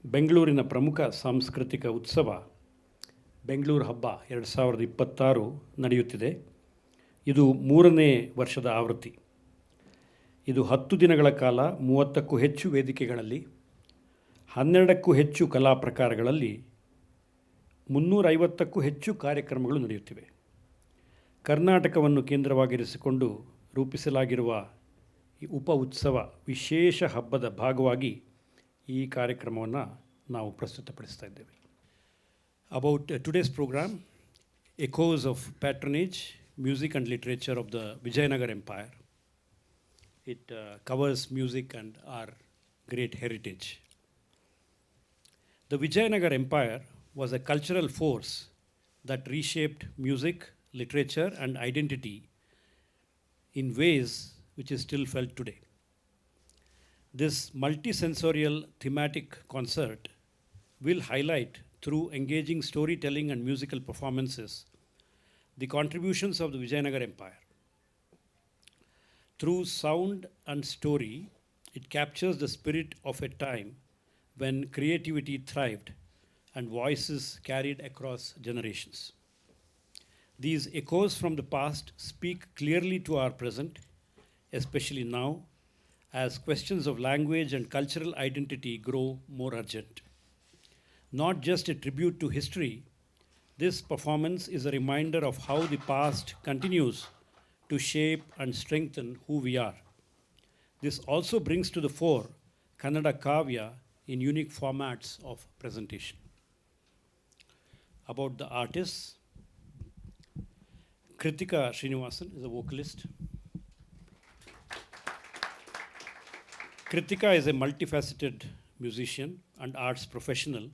ಬೆಂಗಳೂರಿನ ಪ್ರಮುಖ ಸಾಂಸ್ಕೃತಿಕ ಉತ್ಸವ ಬೆಂಗಳೂರು ಹಬ್ಬ 2026 ನಡೆಯುತ್ತಿದೆ. ಇದು 3ನೇ ವರ್ಷದ ಆವೃತ್ತಿ. ಇದು 10 ದಿನಗಳ ಕಾಲ 30ಕ್ಕೂ ಹೆಚ್ಚು ವೇದಿಕೆಗಳಲ್ಲಿ 12ಕ್ಕೂ ಹೆಚ್ಚು ಕಲಾ ಪ್ರಕಾರಗಳಲ್ಲಿ 350ಕ್ಕೂ ಹೆಚ್ಚು ಕಾರ್ಯಕ್ರಮಗಳು ನಡೆಯುತ್ತಿವೆ. ಕರ್ನಾಟಕವನ್ನು ಕೇಂದ್ರವಾಗಿರಿಸಿಕೊಂಡು ರೂಪಿಸಲಾಗಿರುವ ಈ ಉಪ ಉತ್ಸವ ವಿಶೇಷ ಹಬ್ಬದ ಭಾಗವಾಗಿ ಈ ಕಾರ್ಯಕ್ರಮವನ್ನು ನಾವು ಪ್ರಸ್ತುತಪಡಿಸ್ತಾ ಇದ್ದೇವೆ. About today's program, echoes of patronage, music and literature of the Vijayanagar Empire. It covers music and our great heritage. The Vijayanagar Empire was a cultural force that reshaped music, literature and identity in ways which is still felt today. This multisensorial thematic concert will highlight through engaging storytelling and musical performances the contributions of the Vijayanagar Empire. Through sound and story, it captures the spirit of a time when creativity thrived and voices carried across generations. These echoes from the past speak clearly to our present, especially now, as questions of language and cultural identity grow more urgent. Not just a tribute to history, this performance is a reminder of how the past continues to shape and strengthen who we are. This also brings to the fore Kannada Kavya in unique formats of presentation. About the artists, Kritika Srinivasan is a vocalist. Kritika is a multifaceted musician and arts professional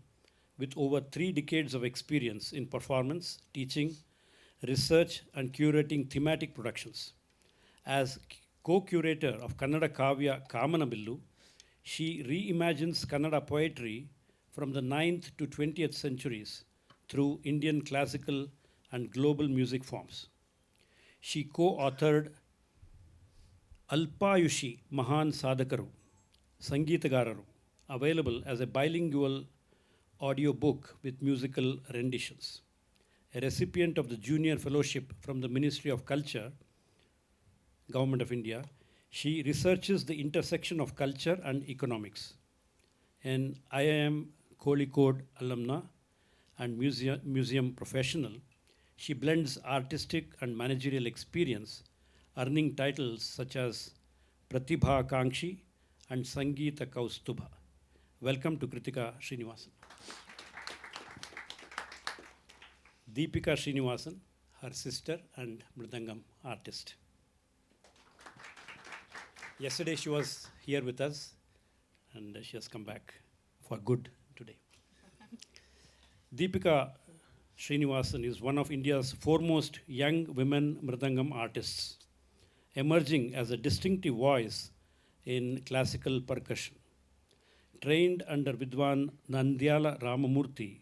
with over 3 decades of experience in performance, teaching, research and curating thematic productions. As co-curator of Kannada Kavya Kamanabillu, she reimagines Kannada poetry from the 9th to 20th centuries through Indian classical and global music forms. She co-authored Alpayushi Mahan Sadhakaru, Sangeetagararu, available as a bilingual audio book with musical renditions. A recipient of the Junior Fellowship from the Ministry of Culture, Government of India, she researches the intersection of culture and economics. An IIM Kozhikode alumna and museum professional, she blends artistic and managerial experience, earning titles such as Pratibha Kankshi and Sangeeta Kaustubha. Welcome to Kritika Srinivasan. Deepika Srinivasan, her sister and Mridangam artist. Yesterday she was here with us and she has come back for good today. Deepika Srinivasan is one of India's foremost young women Mridangam artists, emerging as a distinctive voice in classical percussion. Trained under Vidwan Nandyala Ramamurthy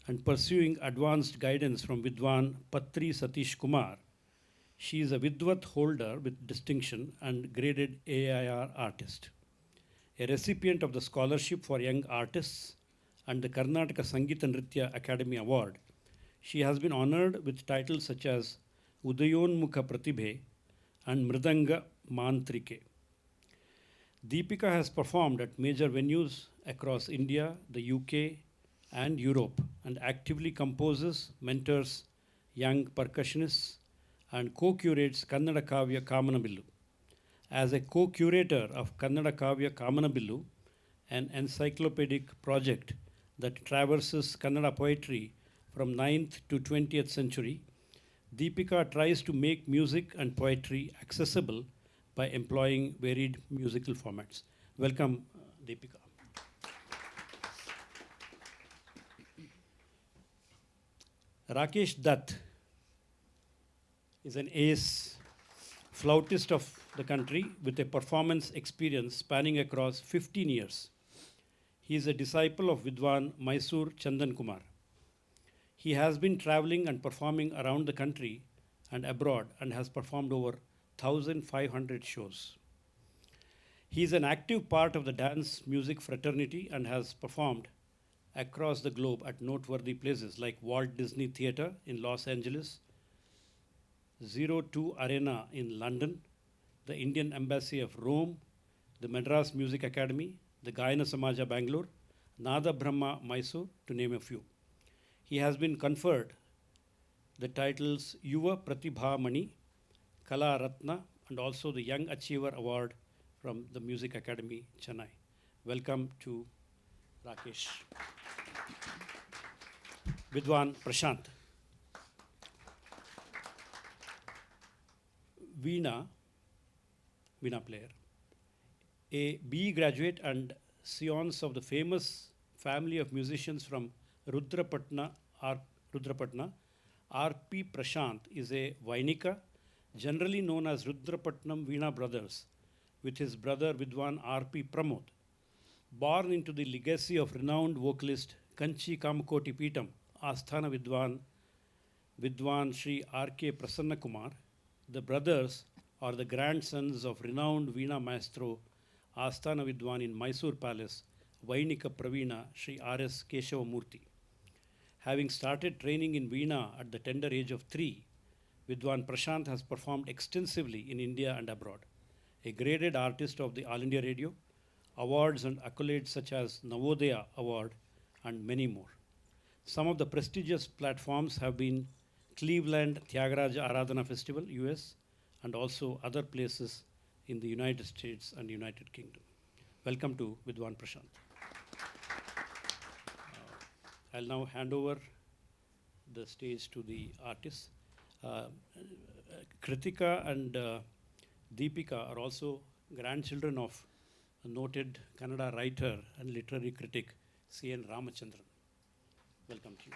and pursuing advanced guidance from Vidwan Patri Satish Kumar, she is a Vidwat holder with distinction and graded AIR artist. A recipient of the Scholarship for Young Artists and the Karnataka Sangeeta Nritya Academy Award, she has been honored with titles such as Udayonmukha Pratibhe and Mridanga Mantrike. Deepika has performed at major venues across India, the UK, and Europe, and actively composes, mentors young percussionists, and co-curates Kannada Kavya Kamanabillu. As a co-curator of Kannada Kavya Kamanabillu, an encyclopedic project that traverses Kannada poetry from 9th to 20th century, Deepika tries to make music and poetry accessible by employing varied musical formats. Welcome, Deepika. Rakesh Dutt is an ace flautist of the country with a performance experience spanning across 15 years. He is a disciple of Vidwan Mysore Chandan Kumar. He has been traveling and performing around the country and abroad and has performed over 1,500 shows. He is an active part of the dance music fraternity and has performed across the globe at noteworthy places like Walt Disney Theatre in Los Angeles, Zero Two Arena in London, the Indian Embassy of Rome, the Madras Music Academy, the Gayana Samaja Bangalore, Nada Brahma Mysore, to name a few. He has been conferred the titles Yuva Pratibha Mani, Kala Ratna, and also the Young Achiever Award from the Music Academy, Chennai. Welcome to Rakesh. Vidwan Prashant. Veena player. A BE graduate and scions of the famous family of musicians from Rudrapatna, R.P. Prashant is a Vainika, generally known as Rudrapatnam Veena brothers, with his brother Vidwan R.P. Pramod. Born into the legacy of renowned vocalist Kanchi Kamakoti Peetam, Asthana Vidwan Sri R.K. Prasanna Kumar, the brothers are the grandsons of renowned Veena maestro Asthana Vidwan in Mysore Palace, Vainika Praveena Sri R.S. Keshavamurthy. Having started training in Veena at the tender age of 3, Vidwan Prashant has performed extensively in India and abroad. A graded artist of the All India Radio, awards and accolades such as Navodaya Award and many more. Some of the prestigious platforms have been Cleveland Tyagaraja Aradhana Festival, US, and also other places in the United States and United Kingdom. Welcome to Vidwan Prashant. I'll now hand over the stage to the artists. Kritika and Deepika are also grandchildren of a noted Kannada writer and literary critic, C.N. Ramachandran. Welcome to you.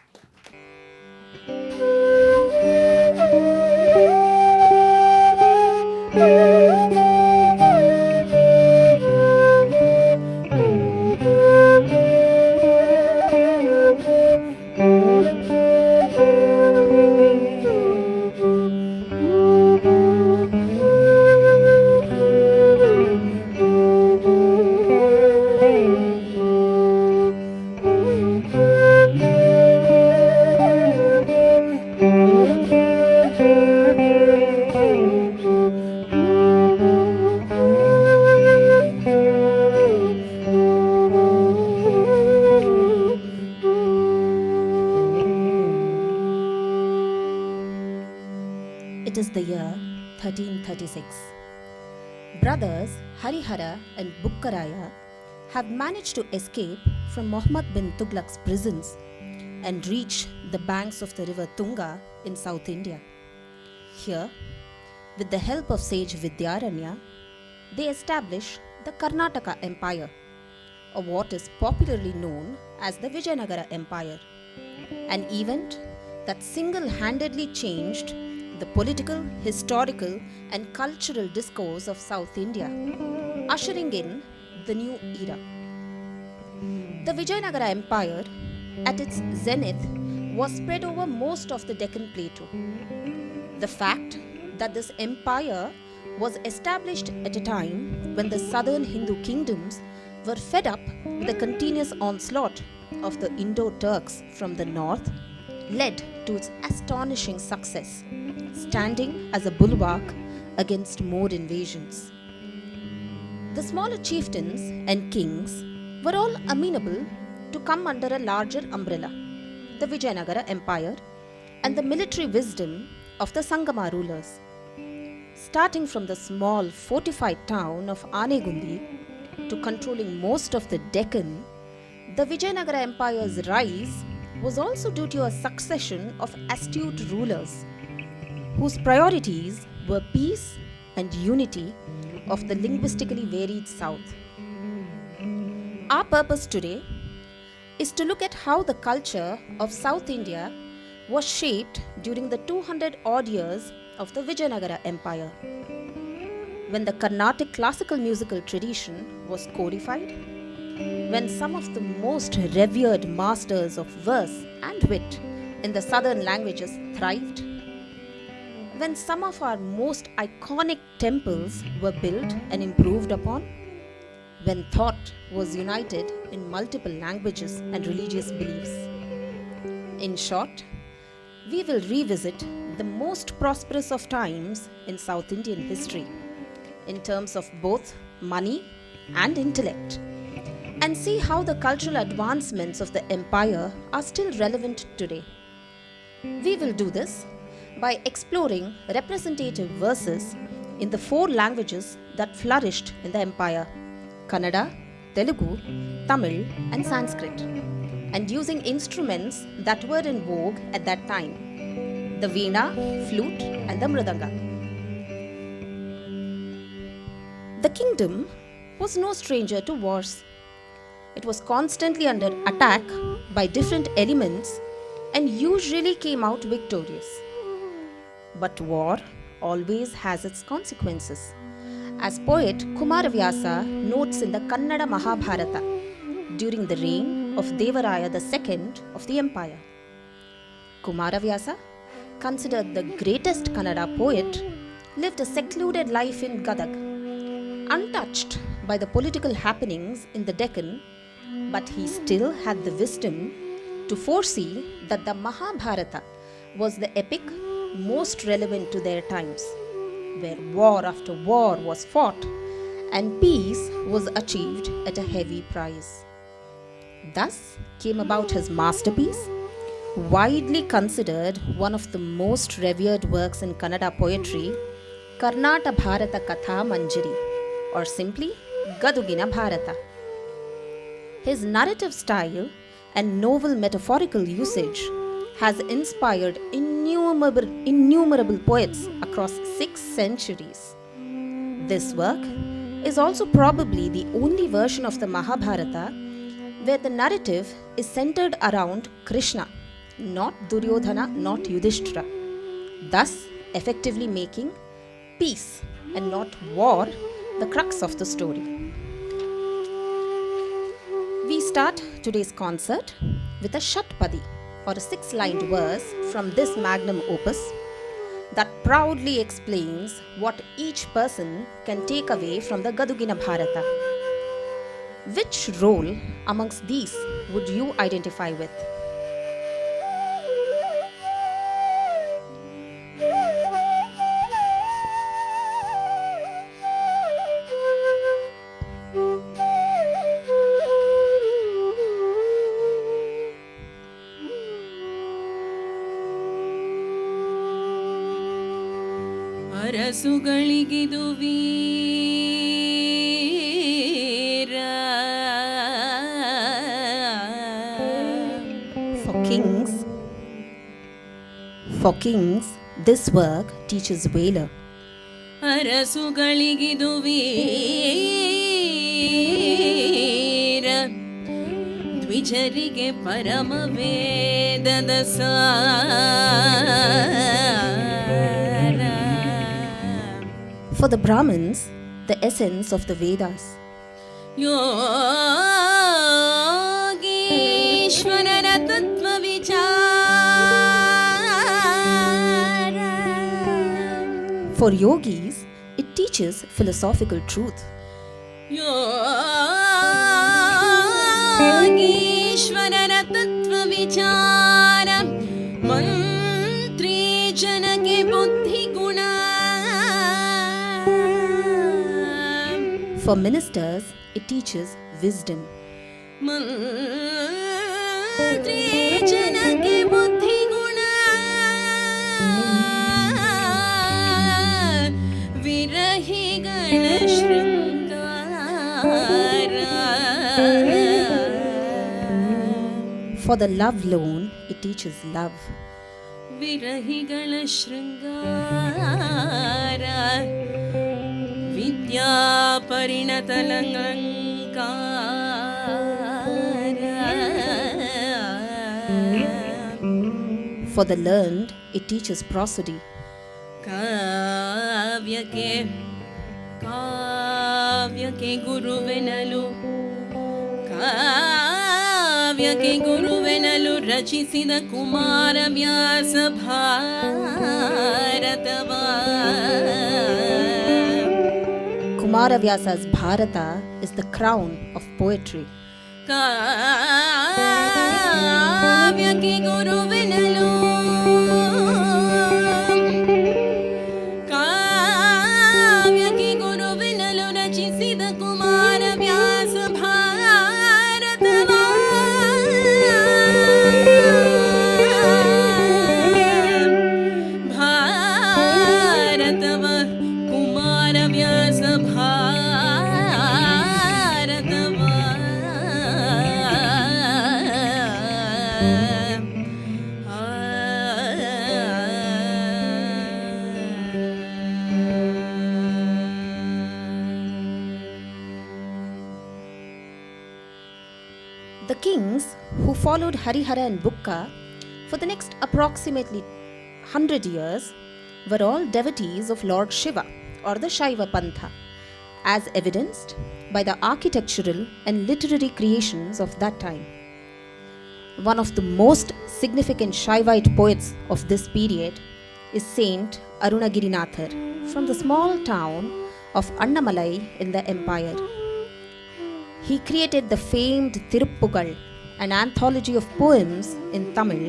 It is the year 1336. Brothers Harihara and Bukkaraya have managed to escape from Muhammad bin Tughlaq's prisons and reach the banks of the river Tunga in South India. Here, with the help of sage Vidyaranya, they establish the Karnataka Empire, or what is popularly known as the Vijayanagara Empire, an event that single-handedly changed the political, historical, and cultural discourse of South India, ushering in the new era. The Vijayanagara Empire, at its zenith, was spread over most of the Deccan Plateau. The fact that this empire was established at a time when the southern Hindu kingdoms were fed up with the continuous onslaught of the Indo-Turks from the north led to its astonishing success, standing as a bulwark against more invasions. The smaller chieftains and kings were all amenable to come under a larger umbrella, the Vijayanagara Empire, and the military wisdom of the Sangama rulers. Starting from the small fortified town of Anegundi to controlling most of the Deccan, the Vijayanagara Empire's rise was also due to a succession of astute rulers whose priorities were peace and unity of the linguistically varied South. Our purpose today is to look at how the culture of South India was shaped during the 200 odd years of the Vijayanagara Empire, when the Carnatic classical musical tradition was codified, when some of the most revered masters of verse and wit in the southern languages thrived, when some of our most iconic temples were built and improved upon, when thought was united in multiple languages and religious beliefs. In short, we will revisit the most prosperous of times in South Indian history in terms of both money and intellect, and see how the cultural advancements of the empire are still relevant today. We will do this by exploring representative verses in the 4 languages that flourished in the empire: Kannada, Telugu, Tamil, and Sanskrit, and using instruments that were in vogue at that time: the veena, flute, and the mridanga. The kingdom was no stranger to wars. It was constantly under attack by different elements and usually came out victorious. But war always has its consequences, as poet Kumaravyasa notes in the Kannada Mahabharata during the reign of Devaraya II of the empire. Kumaravyasa, considered the greatest Kannada poet, lived a secluded life in Gadag, untouched by the political happenings in the Deccan, but he still had the wisdom to foresee that the Mahabharata was the epic most relevant to their times, where war after war was fought and peace was achieved at a heavy price. Thus came about his masterpiece, widely considered one of the most revered works in Kannada poetry, Karnata Bharata Katha Manjari, or simply Gadugina Bharata. His narrative style and novel metaphorical usage has inspired innumerable poets across 6 centuries. This work is also probably the only version of the Mahabharata where the narrative is centered around Krishna, not Duryodhana, not Yudhishthira, thus effectively making peace and not war the crux of the story. We start today's concert with a Shatpadi, or a 6-lined verse from this magnum opus that proudly explains what each person can take away from the Gadugina Bharata. Which role amongst these would you identify with? ಅರಸುಗಳಿಗಿದು Veer. For kings, this work teaches valor. ಅರಸುಗಳಿಗಿದು ವೀರ, ದ್ವಿಜರಿಗೆ ಪರಮ ವೇದದ ಸಾರ. For the Brahmins, the essence of the Vedas. ಯೋಗೀಶ್ವರರ ತತ್ವ ವಿಚಾರ. For yogis, it teaches philosophical truth. ಯೋಗೀಶ್ವರರ ತತ್ವ ವಿಚಾರ, ಮಂತ್ರಿ ಜನಕ್ಕೆ ಬುದ್ಧಿ ಗುಣ. For ministers, it teaches wisdom. ಮಂತ್ರಿ ಜನಕ್ಕೆ ಬುದ್ಧಿ ಗುಣ, ವಿರಹಿಗಳ ಶೃಂಗಾರ. For the love lone, it teaches love. ವಿರಹಿಗಳ ಶೃಂಗಾರ, ವಿದ್ಯಾ ಪರಿಣತಲಂಕಾರ. For the learned, it teaches prosody. ಕಾವ್ಯಕ್ಕೆ ಗುರುವೆನಲು, ಕಾವ್ಯಕ್ಕೆ ಗುರುವೆನಲು ರಚಿಸಿದ Kumaravyasa ಭಾರತವ. Kumaravyasa's Bharata is the crown of poetry. ಕಾವ್ಯಕ್ಕೆ ಗುರುವಿನಲು ಕಾವ್ಯಕ್ಕೆ ಗುರುವಿನಲು ರಚಿಸಿದ Kumaravyasa ಭಾರತವ ಭಾರತವ Kumaravyasa The kings who followed Harihara and Bukka for the next approximately 100 years were all devotees of Lord Shiva or the Shaiva Pantha, as evidenced by the architectural and literary creations of that time. One of the most significant Shaivite poets of this period is Saint Arunagirinathar from the small town of Annamalai in the empire. He created the famed Tiruppugal, an anthology of poems in Tamil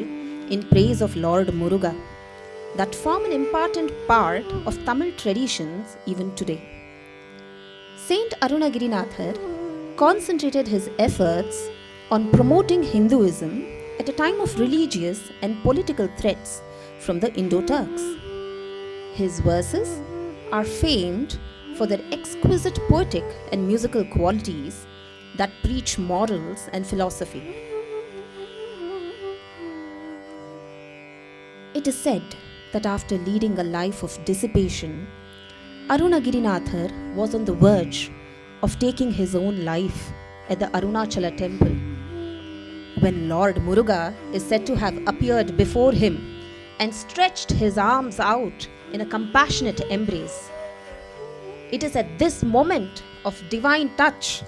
in praise of Lord Muruga that form an important part of Tamil traditions even today. Saint Arunagirinathar concentrated his efforts on promoting Hinduism at a time of religious and political threats from the Indo-Turks. His verses are famed for their exquisite poetic and musical qualities that preach morals and philosophy. It is said that after leading a life of dissipation, Arunagirinathar was on the verge of taking his own life at the Arunachala temple, when Lord Muruga is said to have appeared before him and stretched his arms out in a compassionate embrace. It is at this moment of divine touch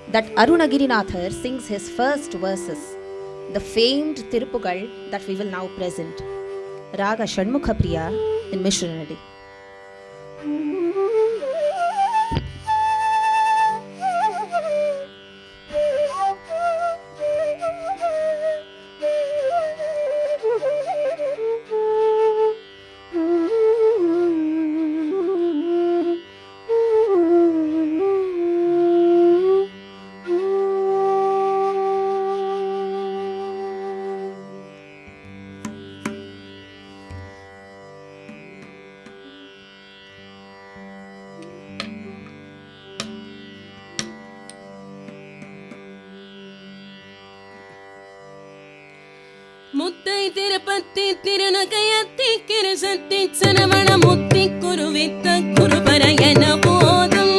that Arunagirinathar sings his first verses, the famed Tiruppugal that we will now present, Raga Shanmukha Priya in Missionary. Muthaiah Tirupati ತಿರುನಕಯತ್ತಿ ಕಿರುಸತ್ತಿ Saravana ಮುತ್ತಿ ಕುರುವಿತ್ತ ಕುರುಬರಯನ ಬೋಧಂ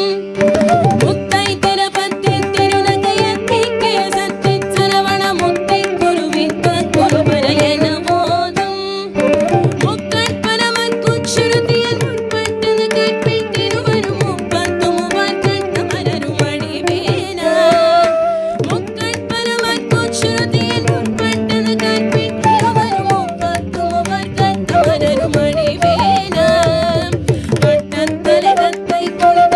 ಮುತ್ತೈ ತಿರುಪತಿ ತಿರುನಕಯತ್ತಿ ಕಿರುಸತ್ತಿ ಸರವಣ ಮುತ್ತಿ ಕುರುವಿತ್ತ ಕುರುಬರಯನ ಬೋಧಂ ಮುಕ್ಕಟ್ಪರಮ ಕುಚ್ಛುರುತಿಯ ಮುರ್ಪಟ್ಟನ ಕಟ್ಪಿಟ್ಟಿರುವರು ಮುಪ್ಪತ್ತು ಮುವರ್ಕಟ್ಟ ಮರರು ಮಡಿಬೇನ ಮುಕ್ಕಟ್ಪರಮ ಕುಚ್ಛುರುತಿಯ ಮುರ್ಪಟ್ಟನ ಕಟ್ಪಿಟ್ಟಿರುವರು ಮುಪ್ಪತ್ತು ಮುವರ್ಕಟ್ಟ ಮರರು ಮಡಿಬೇನ ಕಟ್ಟತ್ತಲೆ ಕತ್ತೈ ಕುಳಿತ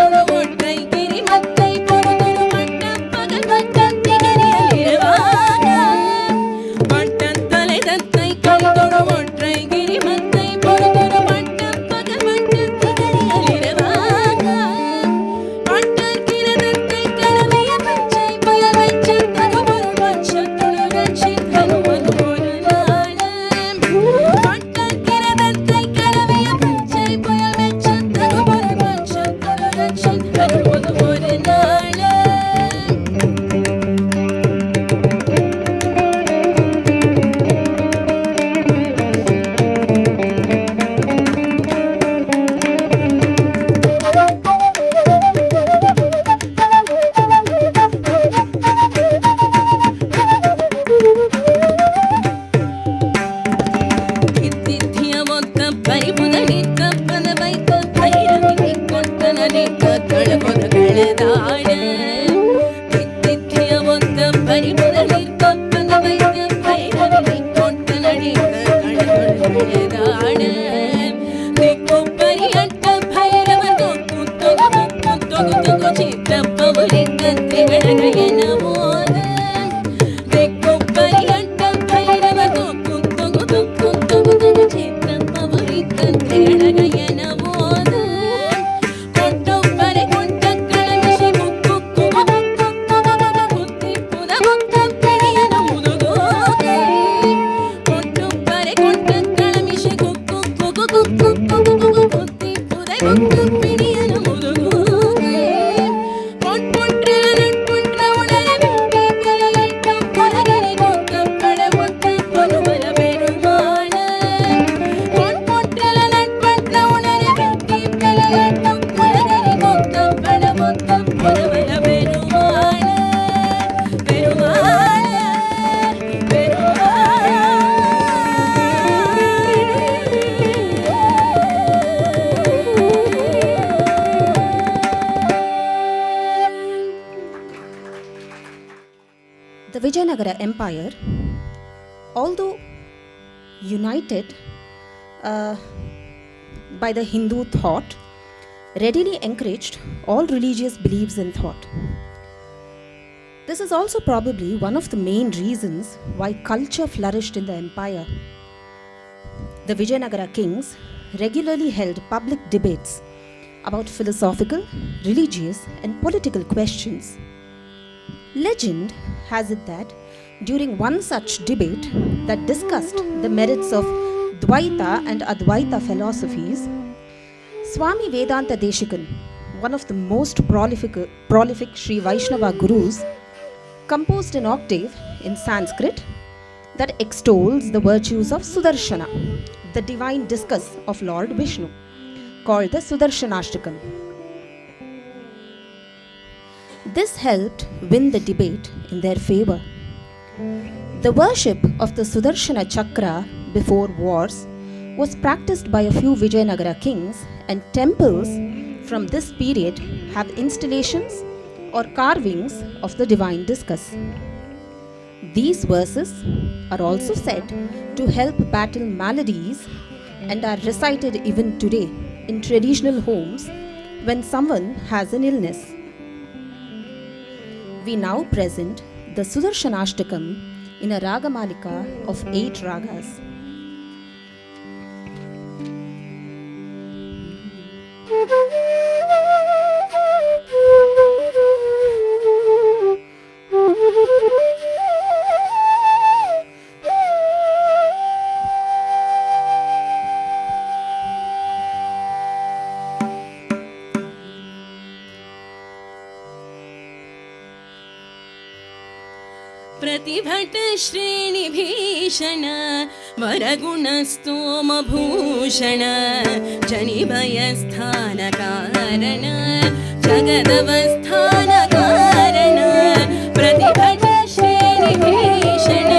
empire, although united by the Hindu thought, readily encouraged all religious beliefs and thought. This is also probably one of the main reasons why culture flourished in the empire. The Vijayanagara kings regularly held public debates about philosophical, religious, and political questions. Legend has it that during one such debate that discussed the merits of Dvaita and Advaita philosophies, Swami Vedanta Deshikan, one of the most prolific Sri Vaishnava gurus, composed an octave in Sanskrit that extols the virtues of Sudarshana, the divine discus of Lord Vishnu, called the Sudarshanashtakam. This helped win the debate in their favor. The worship of the Sudarshana Chakra before wars was practiced by a few Vijayanagara kings, and temples from this period have installations or carvings of the divine discus. These verses are also said to help battle maladies and are recited even today in traditional homes when someone has an illness. We now present the Sudarshanashtakam in a Ragamalika of 8 ragas. प्रतिभट श्रेणिभीषण वरगुणस्तोमभूषण जनिभयस्थानकारण जगदवस्थानकारण प्रतिभट श्रेणिभीषण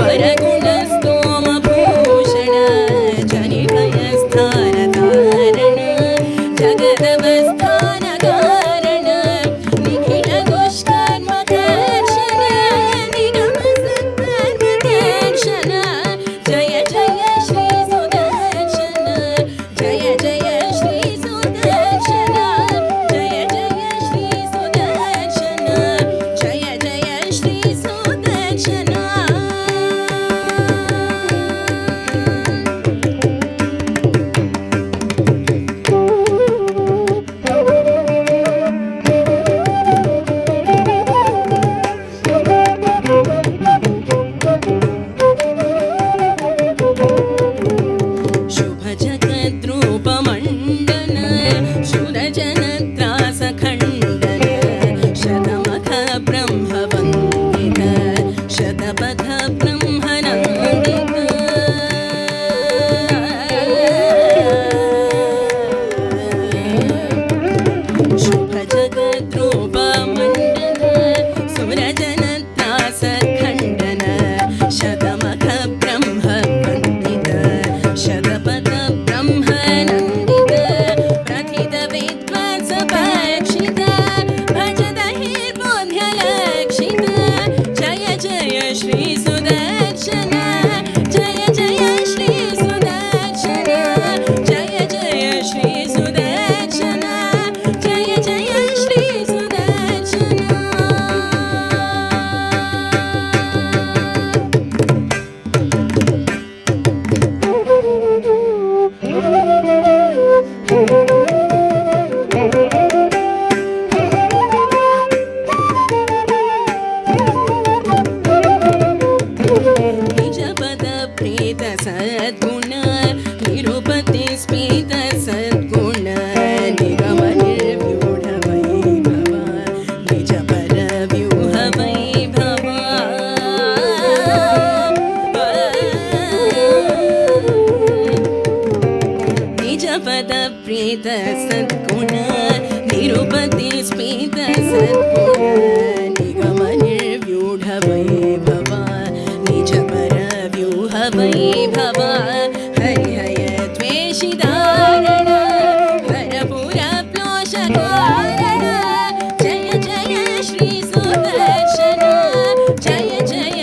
वरगुणस्तोमभूषण जनिभयस्थानकारण जगदवस्थानकारण Nikhil दुष्कर्मकर्षण जय जय श्री सुदर्शन जय जय श्री सुदर्शन जय जय श्री सुदर्शन जय जय श्री सुदर्शन शुभ जगद्रूपमण्डन सुरजनत्रासखण्डन शतमख ब्रह्मवन्दित शतपथ ब्रह्मनन्दित शुभ जगद्रूपमण्डन सुरजनत्रासखण्डन शतमख ब्रह्मवन्दित शतपथ ब्रह्मनन्दित प्रथित विद्वत्सपक्षित भजत हिर्बोध्यलक्षित जय जय श्री सुदर्शन जय जय श्री सुदर्शन जय जय श्री सुदर्शन जय जय श्री सुदर्शन निजपद प्रीत सद्गुण निरुपति स्मित सद्गुण निगम निर्व्यूढ वैभव निजपर व्यूह वैभव निजपद प्रीत सद्गुण निरुपति स्मित सद्गुण निगम निर्व्यूढ वैभव निजपर व्यूह वैभव हरिहय द्वेषिदारण हरपुर प्लोषकारण जय जय श्री सुदर्शन जय जय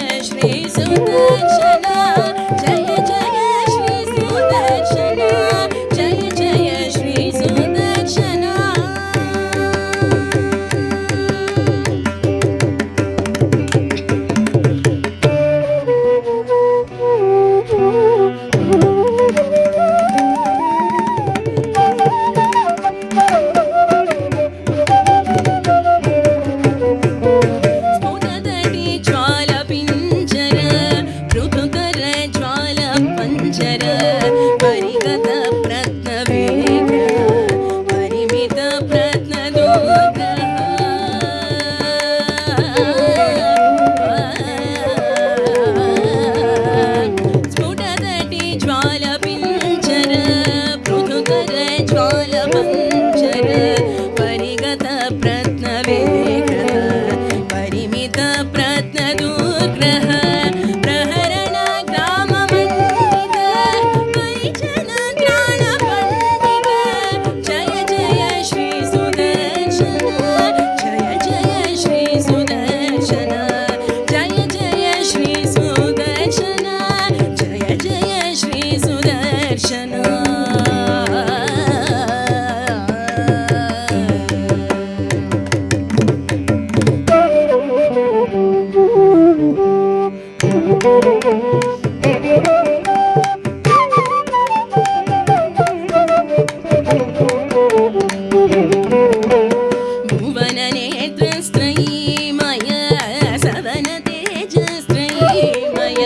भुवननेत्रस्त्रयीमय सवनतेजस्त्रयीमय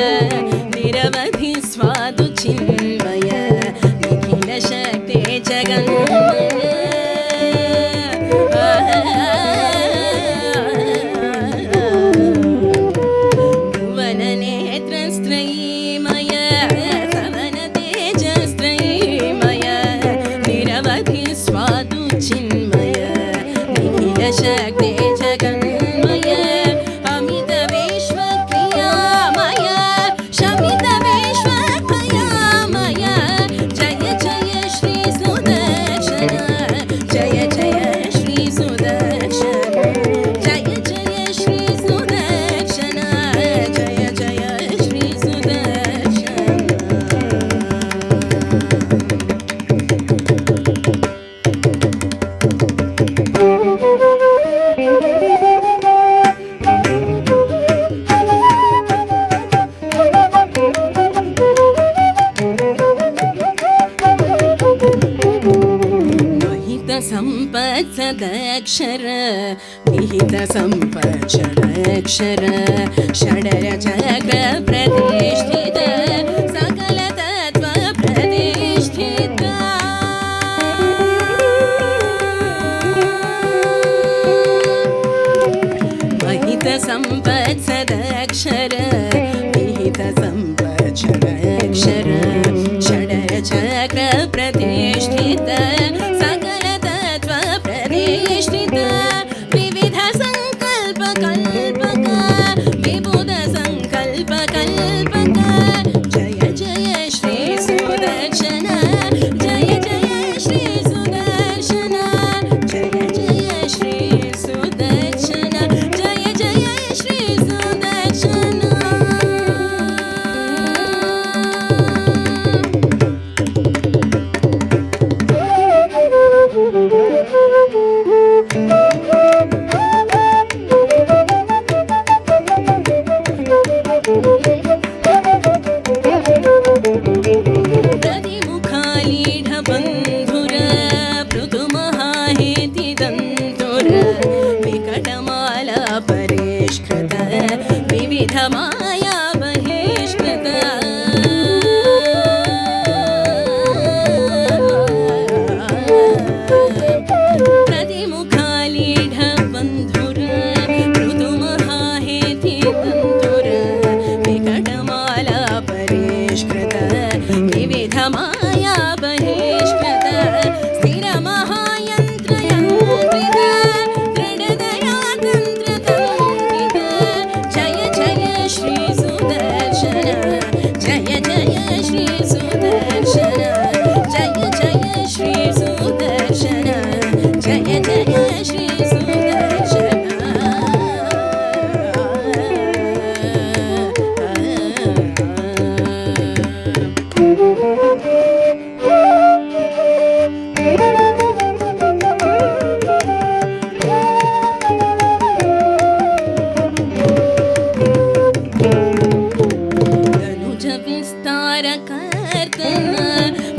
निरवधि स्वादुचिन्मय निखिलशक्ते जगन्मय भुवननेत्रस्त्रयीमय सवनतेजस्त्रयीमय निरवधि स्वादुचिन्मय निखिलशक्ते जगन्मय अमित विश्वक्रियामय शमित विश्वक्रियामय जय जय श्री सुदर्शन जय जय श्री सुदर्शन जय जय श्री सुदर्शन जय जय श्री सुदर्शन सदक्षर विहित संपक्षर षडर चक्र प्रतिष्ठित सकल तत्व प्रतिष्ठित महित संपत् सदक्षर विहित संपक्षर षडर चक्र प्रतिष्ठित विविध संकल्प कल्पक विबुध संकल्प कल्पक जय जय श्री सुदर्शन जय जय श्री सुदर्शन जय जय श्री सुदर्शन जय जय श्री सुदर्शन माया बहिष्कृत प्रतिमुखालीढ बन्धुर ऋतुमहाहेति तन्तुर विकटमाला परिष्कृत विविध माया बहिष्कृत स्थिर महायन्त्रयन्त्रित दृढदया तन्त्रतन्त्रित जय जय श्री सुदर्शन जय जय श्री सुदर्शन जय जय श्री सुदर्शन जय जय श्री सुदर्शन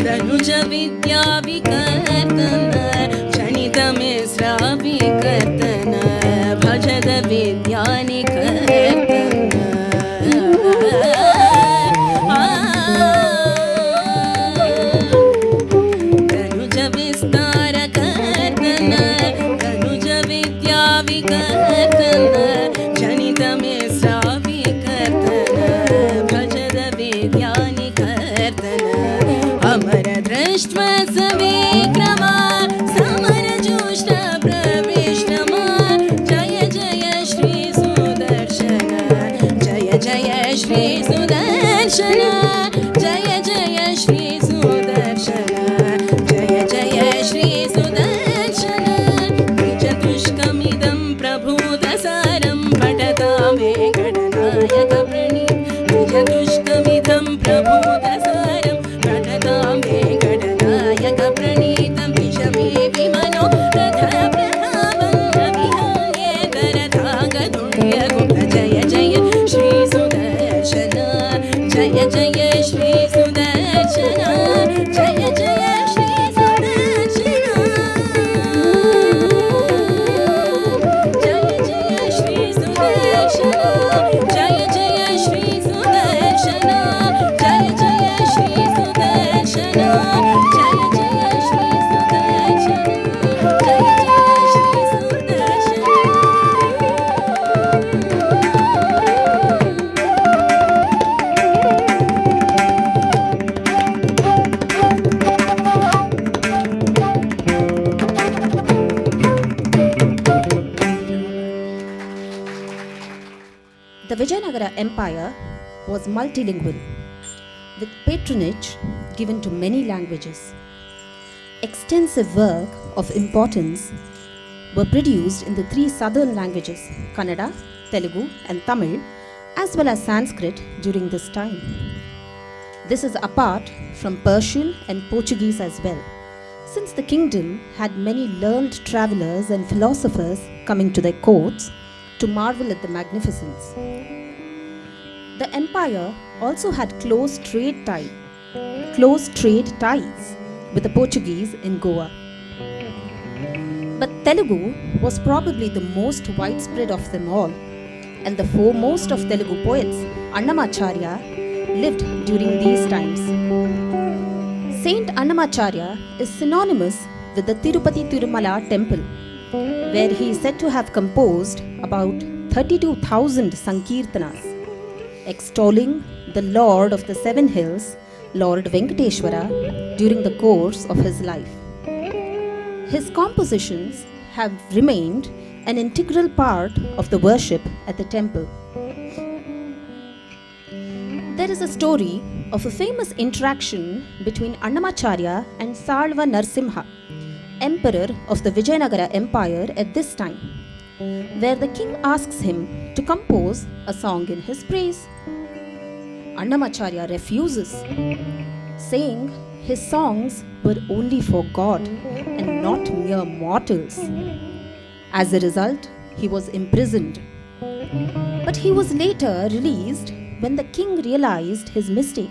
धनुज विद्या विकर्तन जनित मिश्रा विकर्तन भजद विद्या निकर्तन धनुज विस्तार कर्तन धनुज विद्या विकर्तन जनित मिश्रा विकर्तन भजद विद्या निकर्तन अमर दृष्ट्वा सविक्रमा समर जोष्ट प्रविष्टमा जय जय श्री सुदर्शन जय जय श्री सुदर्शन जय जय श्री सुदर्शन जय जय श्री सुदर्शन निजतुष्कमिदं प्रभूतसारं पठतां वेङ्कटनायक प्रणीत निजतुष्कमिदं प्रभूतसारं पठतां वेङ्कटनायक प्रणीतं विषमे विमनो रथप्रधावल्लभिहायेतरथागतुल्यगुप्त जय जय श्री सुदर्शन जय जय श्री सुदर्शन जय जय श्री सुदर्शन जय जय श्री सुदर्शन जय जय श्री सुदर्शन जय जय श्री सुदर्शन जय जय श्री सुदर्शन जय जय Shri The Vijayanagara Empire was multilingual, with patronage given to many languages. Extensive work of importance were produced in the three southern languages, Kannada, Telugu and Tamil, as well as Sanskrit during this time. This is apart from Persian and Portuguese as well, since the kingdom had many learned travelers and philosophers coming to their courts to marvel at the magnificence. The empire also had close trade ties with the Portuguese in Goa. But Telugu was probably the most widespread of them all, and the foremost of Telugu poets, Annamacharya, lived during these times. Saint Annamacharya is synonymous with the Tirupati Tirumala temple, where he is said to have composed about 32,000 Sankirtanas, extolling the Lord of the Seven Hills, Lord Venkateshwara, during the course of his life. His compositions have remained an integral part of the worship at the temple. There is a story of a famous interaction between Annamacharya and Salva Narsimha, emperor of the Vijayanagara Empire at this time, where the king asks him to compose a song in his praise. Annamacharya refuses, saying his songs were only for God and not mere mortals. As a result, he was imprisoned. But he was later released when the king realized his mistake.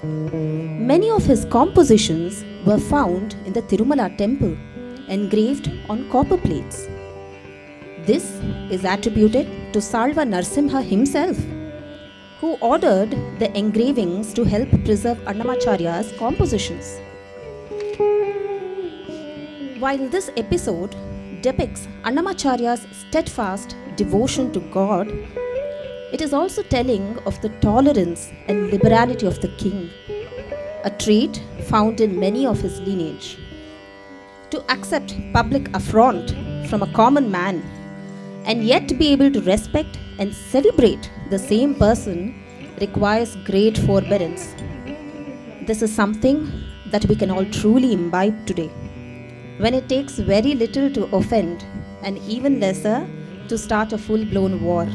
Many of his compositions were found in the Tirumala temple, engraved on copper plates. This is attributed to Salva Narsimha himself, who ordered the engravings to help preserve Annamacharya's compositions. While this episode depicts Annamacharya's steadfast devotion to God, it is also telling of the tolerance and liberality of the king, a trait found in many of his lineage. To accept public affront from a common man and yet be able to respect and celebrate the same person requires great forbearance. This is something that we can all truly imbibe today, when it takes very little to offend and even lesser to start a full-blown war.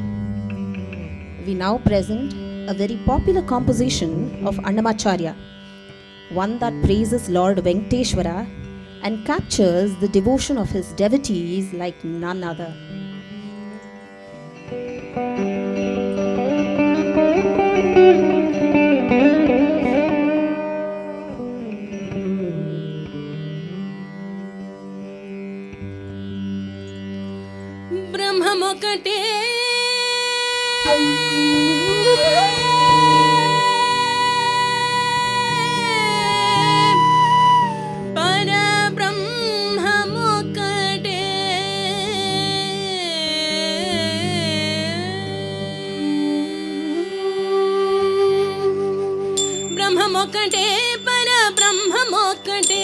We now present a very popular composition of Annamacharya, one that praises Lord Venkateshwara and captures the devotion of his devotees like none other. బ్రహ్మమొకటే పరబ్రహ్మమొకటే బ్రహ్మమొకటే పరబ్రహ్మమొకటే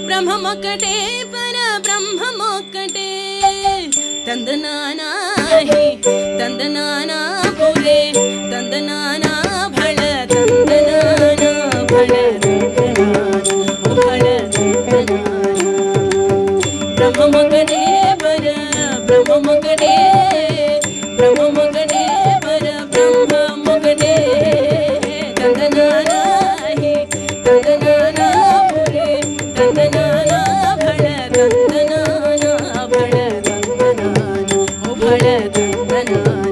బ్రహ్మమొకటే పరబ్రహ్మమొకటే ತಂದನಾನಾಹಿ ತಂದನಾನಾ ಪುರೇ ತಂದನಾನಾ ಭಳ ತಂದನಾನಾ ಭಳ ಭಳ ಬ್ರಹ್ಮಮಗನೇ ಪರ ಬ್ರಹ್ಮಮಗನೇ ಬ್ರಹ್ಮಮಗನೇ ಪರ ಬ್ರಹ್ಮಮಗನೇ ತಂದನಾನಾಹಿ ತಂದನಾನಾ ಪುರೇ ತಂದನಾನಾ ಭಳ ತಂದನಾನಾ ಭಳ ಭಳ ತಂದನಾನಾ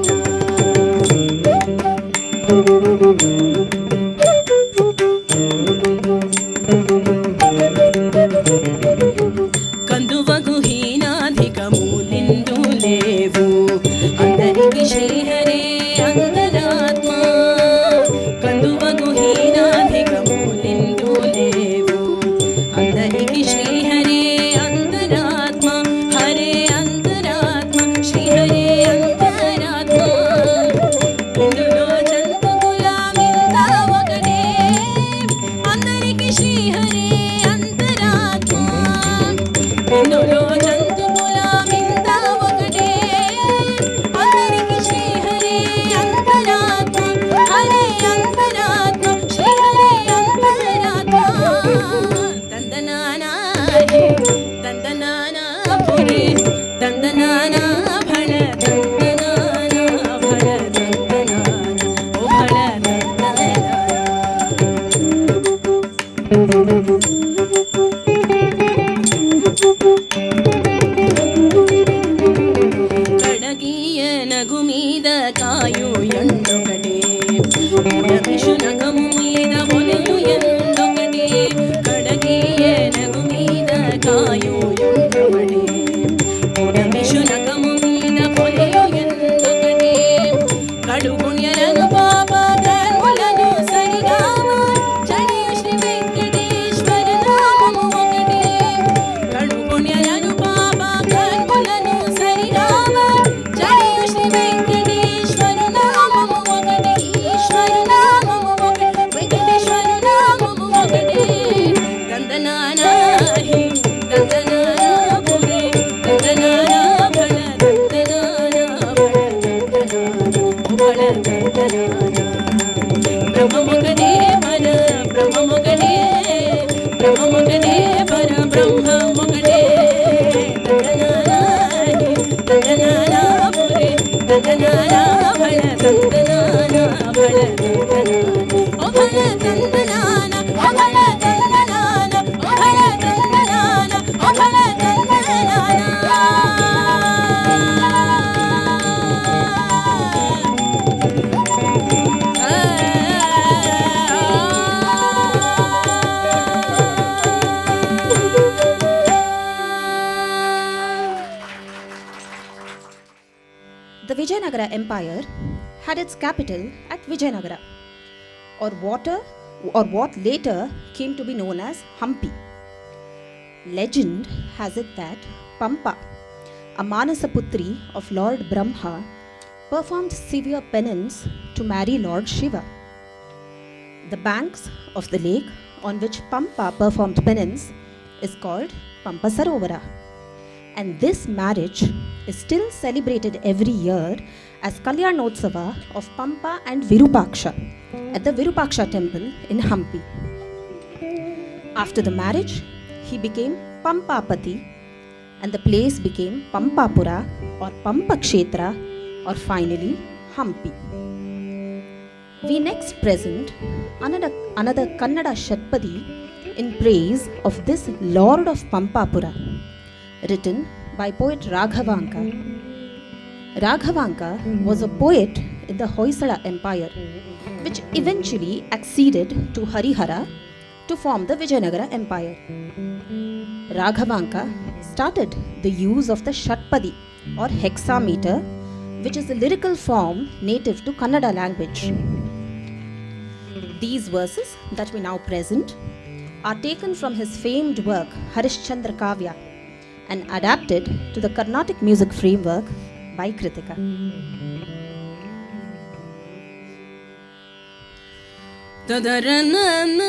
ತಂದನಾನ ಭಳ ತಂದನಾನ ಭಳ ತಂದನಾನ ಓ ಭಳ ತಂದನಾನ ಕಡಗಿಯ ನಗುಮೀದ ಕಾಯು ಎಂಡೊಗಡೆ ವಿಷು ನಗಮು ಮೀದ ಒಲೆಯು ಎಂಡೊಗಡೆ ಕಡಗಿಯ ನಗುಮೀದ ಕಾಯು ಎಂಡೊಗಡೆ ವಿಷು ನಗಮು ಮೀದ ಒಲೆಯು ಎಂಡೊಗಡೆ ಕಡು ಪುಣ್ಯರನು ಪಾಪ ಕರ್ಮುలను ಸರಿಗಾಮ ಚಳಿಯ ಶ್ರೀ ವೆಂಕಟೇಶ್ವರ ನಾಮము ఒకటే ಕಡು ಪುಣ್ಯರನು ಪಾಪ ಕರ್ಮುలను ಸರಿಗಾಮ ಚಳಿಯ ಶ್ರೀ ವೆಂಕಟೇಶ್ವರ ನಾಮము ఒకటే ఈశ్వర నామము ఒకటే వెంకటేశ్వర నామము ఒకటే తందనాన హి తందనాన పురే తందనాన భళ తందనాన భళ తందనాన బ్రహ్మముగనే పర బ్రహ్మముగనే బ్రహ్మముగనే పర బ్రహ్మముగనే తందనాన హి తందనాన పురే తందనాన భళ తందనాన భళ తందనాన ఓ భళ తందనాన ఓ భళ తందనాన ఓ భళ తందనాన ఓ భళ The Vijayanagara Empire had its capital at Vijayanagara, or what later came to be known as Hampi. Legend has it that Pampa, a Manasaputri of Lord Brahma, performed severe penance to marry Lord Shiva. The banks of the lake on which Pampa performed penance is called Pampa Sarovara, and this marriage is still celebrated every year as Kalyanotsava of Pampa and Virupaksha at the Virupaksha temple in Hampi. After the marriage, he became Pampapati and the place became Pampapura or Pampakshetra or finally Hampi. We next present another Kannada Shatpadi in praise of this Lord of Pampapura, written by poet Raghavanka. Raghavanka was a poet in the Hoysala Empire, which eventually acceded to Harihara to form the Vijayanagara Empire. Raghavanka started the use of the Shatpadi or hexameter, which is a lyrical form native to Kannada language. These verses that we now present are taken from his famed work Harishchandra Kavya and adapted to the Carnatic music framework by Kritika. ತದರನನ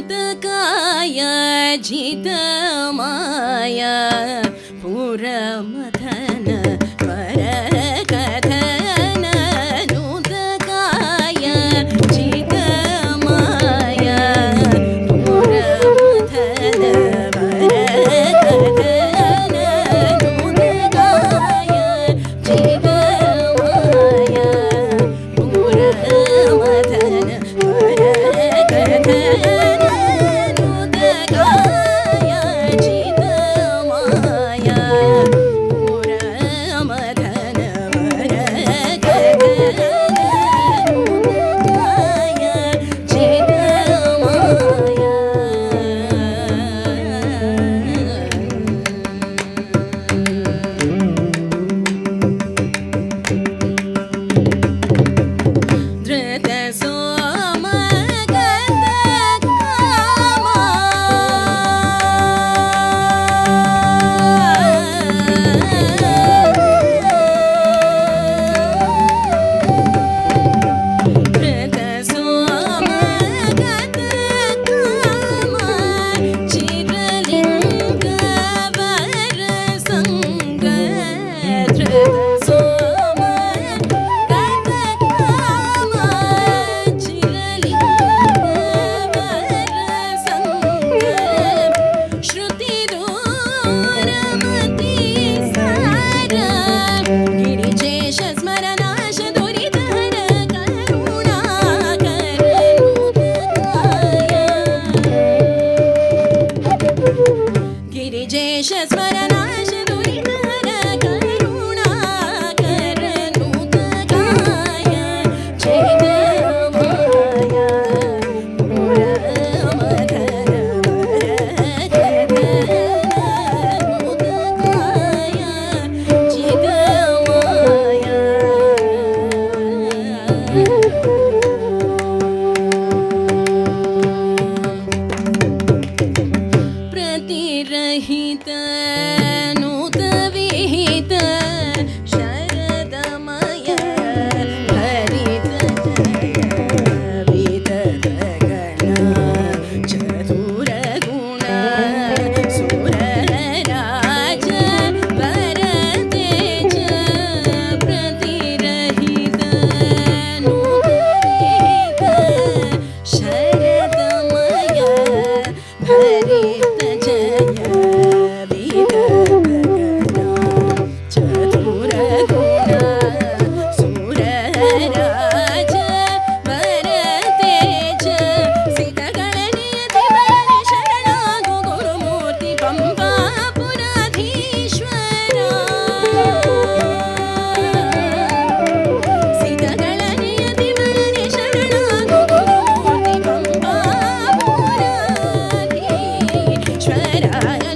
नूतकाय जितमाय पुरमथन परकथन नूतकाय जितमाय पुरमथन परकथन नूतकाय जितमाय पुरमथन Shwara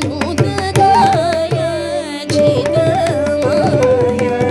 Nudakaya Chidamaya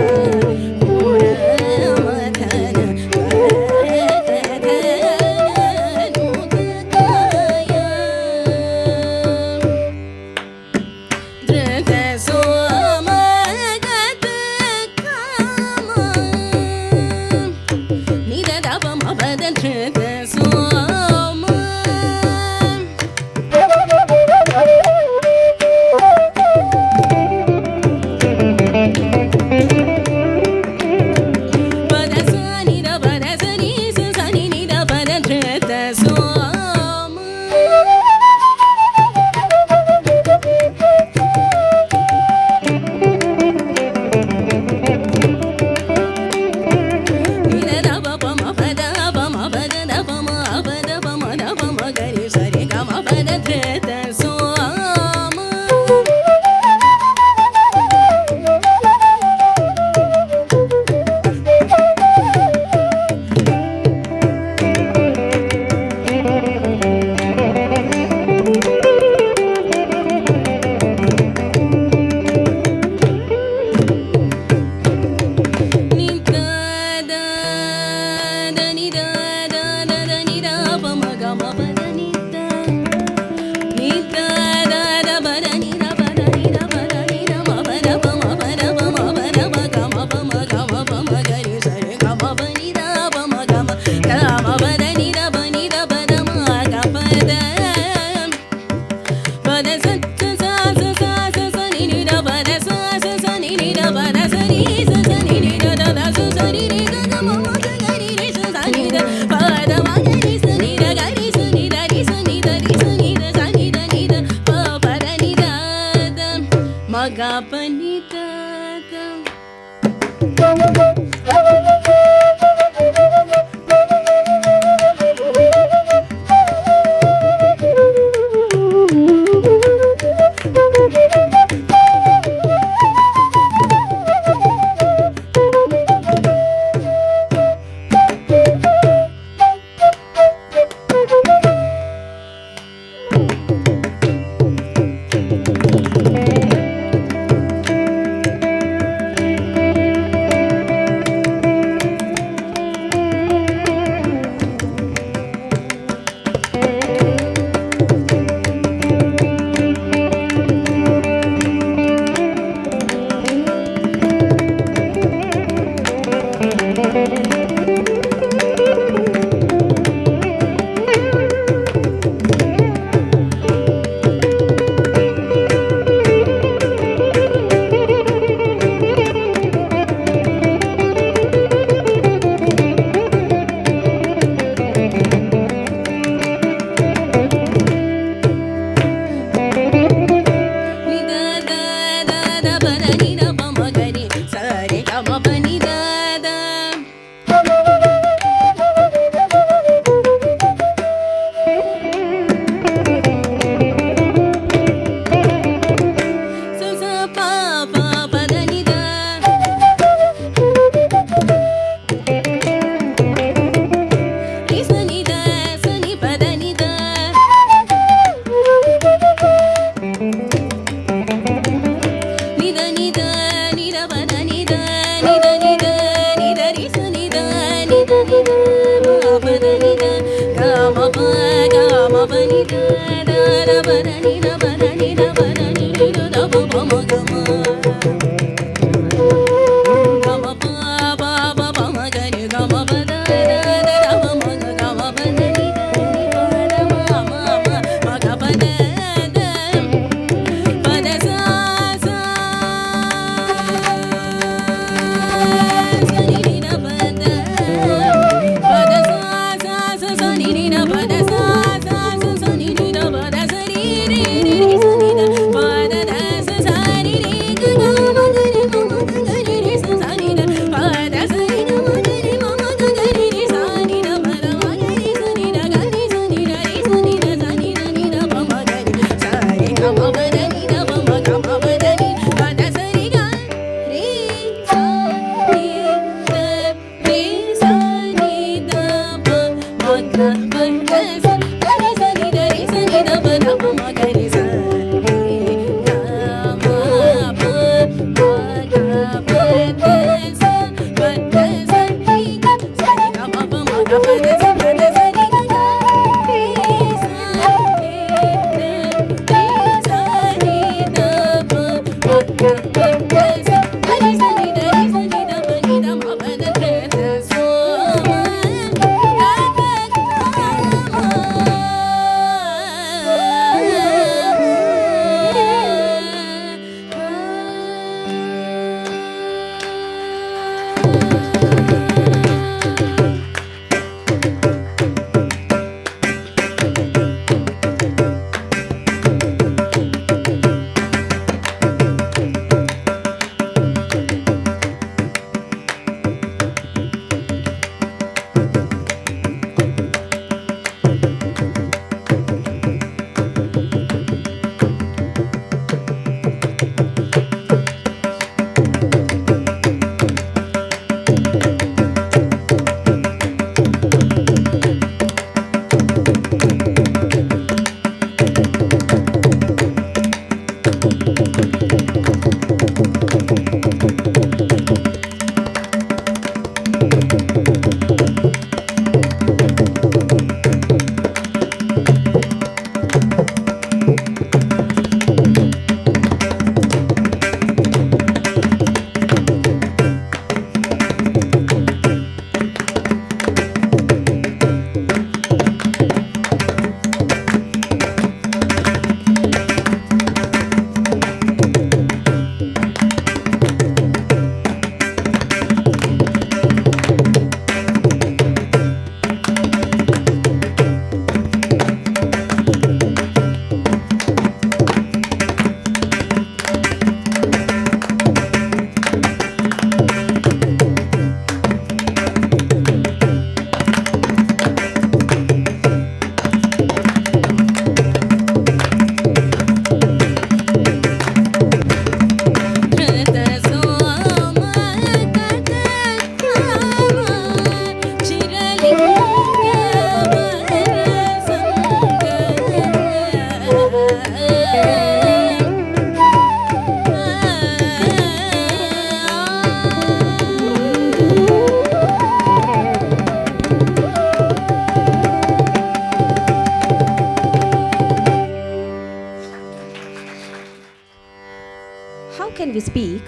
we speak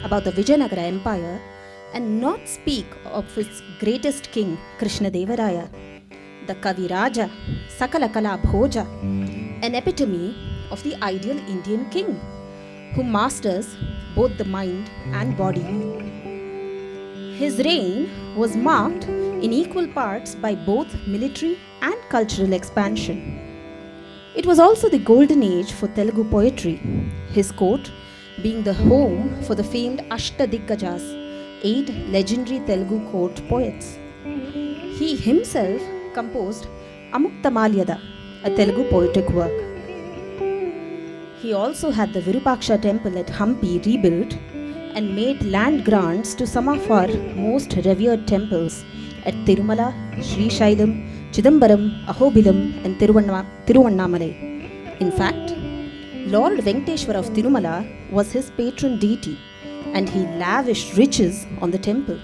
about the Vijayanagara Empire and not speak of its greatest king, Krishnadevaraya, the Kaviraja, Sakala Kala Bhoja, an epitome of the ideal Indian king who masters both the mind and body. His reign was marked in equal parts by both military and cultural expansion. It was also the golden age for Telugu poetry, his court being the home for the famed Ashtadikkajas, 8 legendary Telugu court poets. He himself composed Amuktamalyada, a Telugu poetic work. He also had the Virupaksha temple at Hampi rebuilt and made land grants to some of our most revered temples at Tirumala, Srishailam, Chidambaram, Ahobilam and Tiruvannamalai. In fact, Lord Venkateshwara of Tirumala was his patron deity and he lavished riches on the temple.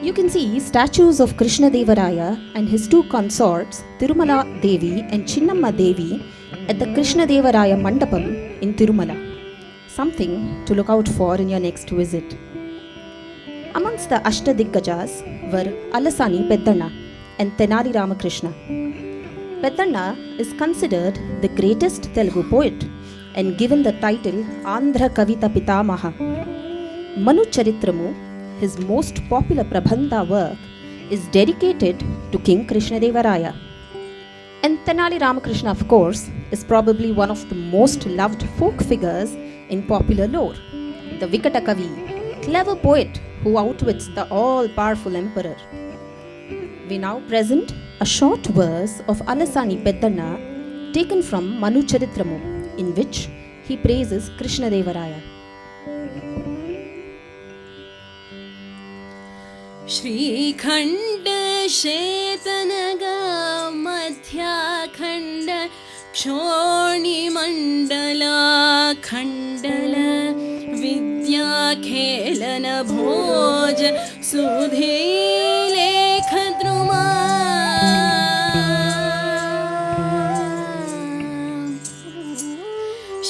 You can see statues of Krishnadevaraya and his 2 consorts, Tirumala Devi and Chinnamma Devi, at the Krishnadevaraya Mandapam in Tirumala. Something to look out for in your next visit. Amongst the Ashtadikkajas were Alasani Peddanna and Tenali Ramakrishna. Peddanna is considered the greatest Telugu poet and given the title Andhra Kavita Pitamaha. Manu Charitramu, his most popular Prabandha work, is dedicated to King Krishnadevaraya. And Tenali Ramakrishna, of course, is probably one of the most loved folk figures in popular lore. The Vikata Kavi, clever poet who outwits the all-powerful emperor. We now present a short verse of Alasani Peddanna taken from Manu Charitramu, in which he praises Krishnadevaraya. Shrikhand शेतनगा मध्याखण्ड क्षोणिमण्डला खण्डल विद्याखेलन भोज सुधीलेखद्रुमा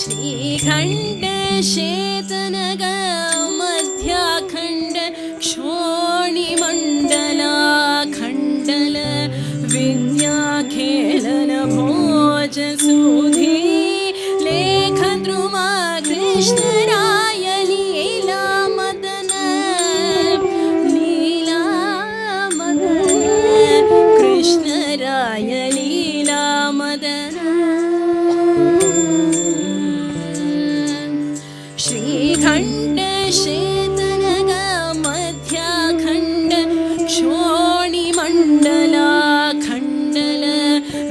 श्रीखण्ड शेतनगा मध्याखण्ड क्षोणिमण्डला खण्डल विद्याखेलन भोज सुधी लेखद्रुमा कृष्णराय लीला मदन कृष्णराय लीला मदन श्रीखण्ड शेतनग मध्याखण्ड क्षोणिमण्डला खण्डल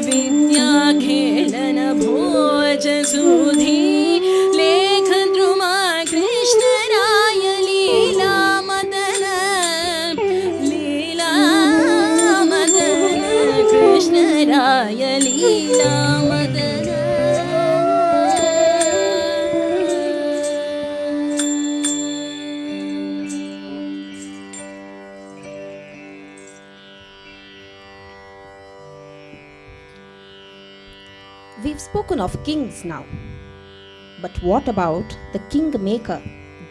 विद्याखेलन भोज सुधी लेखद्रुमा कृष्णराय लीला मदन कृष्णराय लीला Madan We've spoken of kings now, but what about the king maker,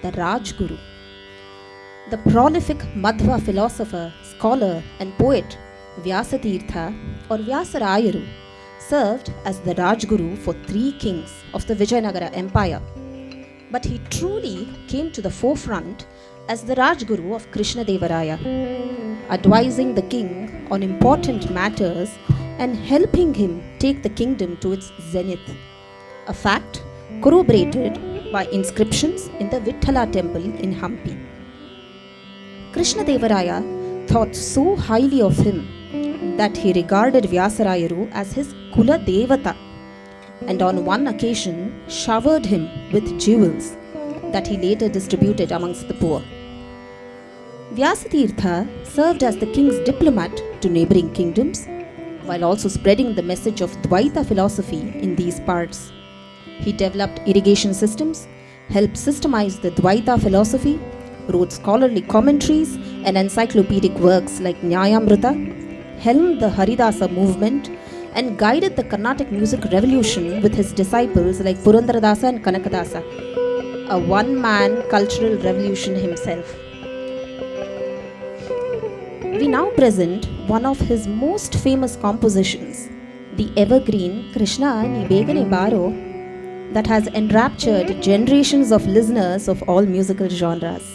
the Rajguru? The prolific Madhva philosopher, scholar and poet Vyasatirtha or Vyasarayaru served as the Rajguru for 3 kings of the Vijayanagara Empire. But he truly came to the forefront as the Rajguru of Krishnadevaraya, advising the king on important matters and helping him take the kingdom to its zenith, a fact corroborated by inscriptions in the Vithala temple in Hampi. Krishnadevaraya thought so highly of him that he regarded Vyasarayaru as his Kula Devata and on one occasion showered him with jewels that he later distributed amongst the poor. Vyasatirtha served as the king's diplomat to neighboring kingdoms while also spreading the message of Dvaita philosophy in these parts. He developed irrigation systems, helped systemize the Dvaita philosophy, wrote scholarly commentaries and encyclopedic works like Nyayamrita, helmed the Haridasa movement, and guided the Carnatic music revolution with his disciples like Purandaradasa and Kanakadasa. A a one man cultural revolution himself. We now present one of his most famous compositions, the evergreen Krishna Ni Begane Baro, that has enraptured generations of listeners of all musical genres.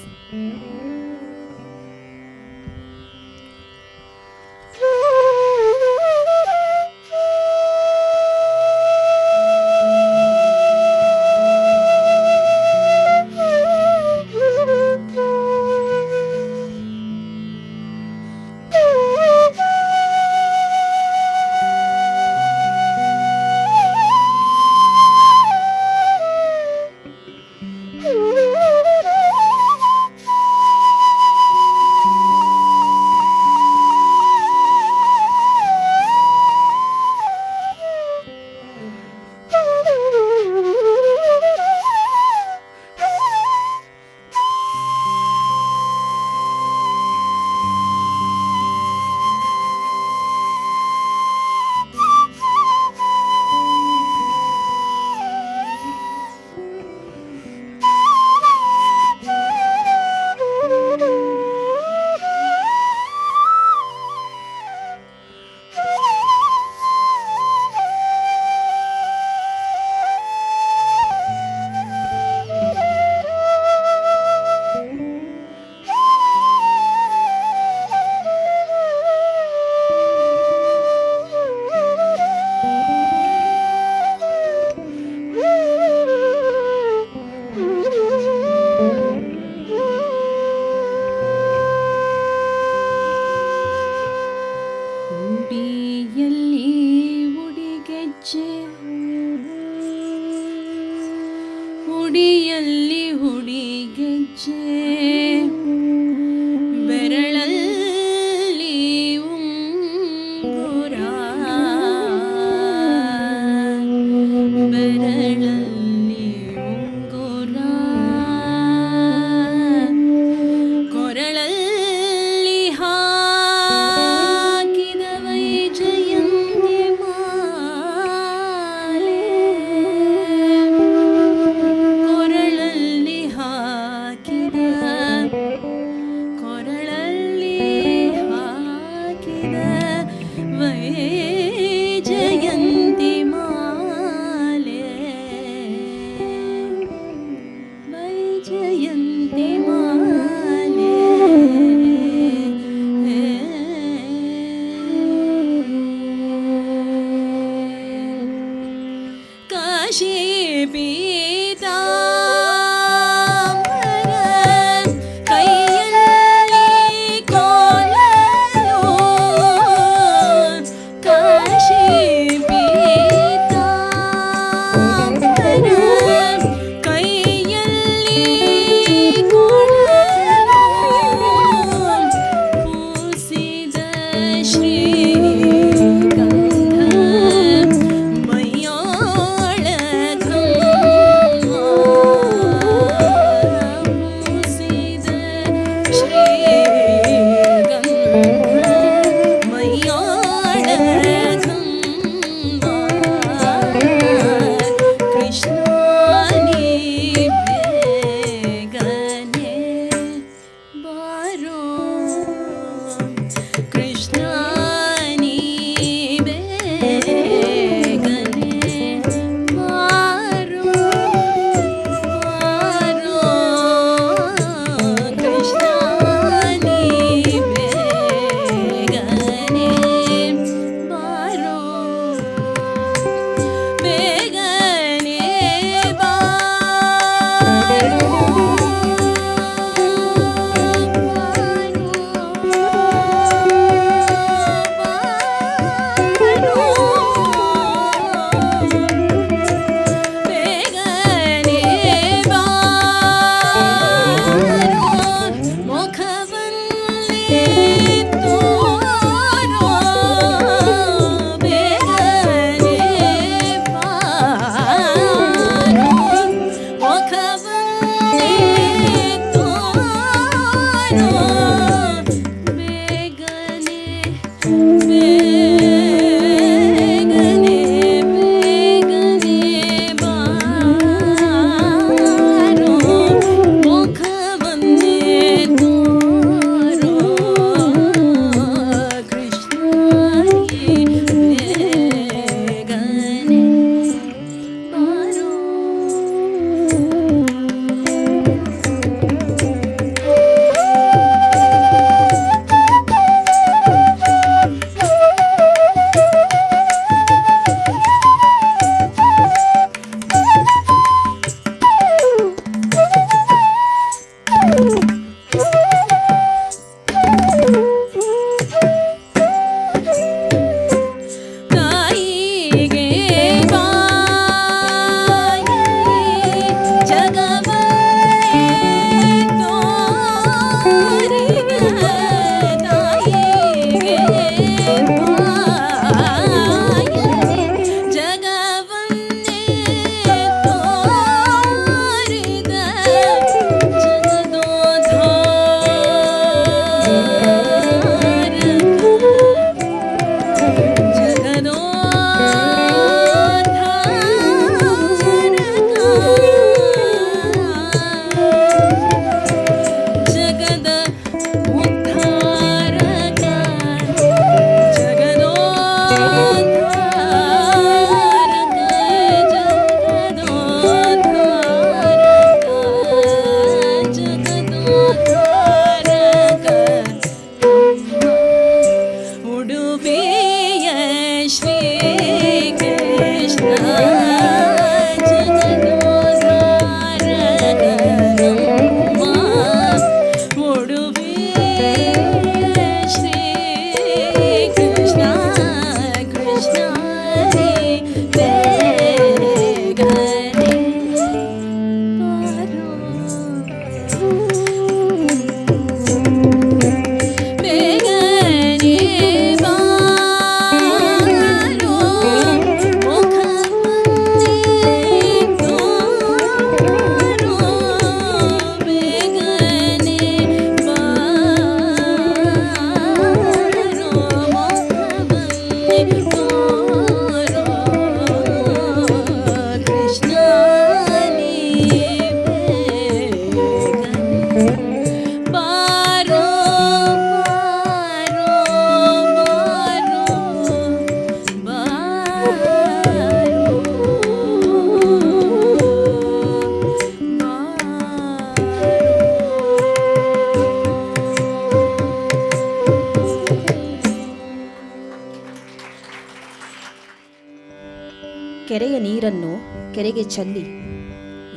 ಕೆರೆಯ ನೀರನ್ನು ಕೆರೆಗೆ ಚೆಲ್ಲಿ.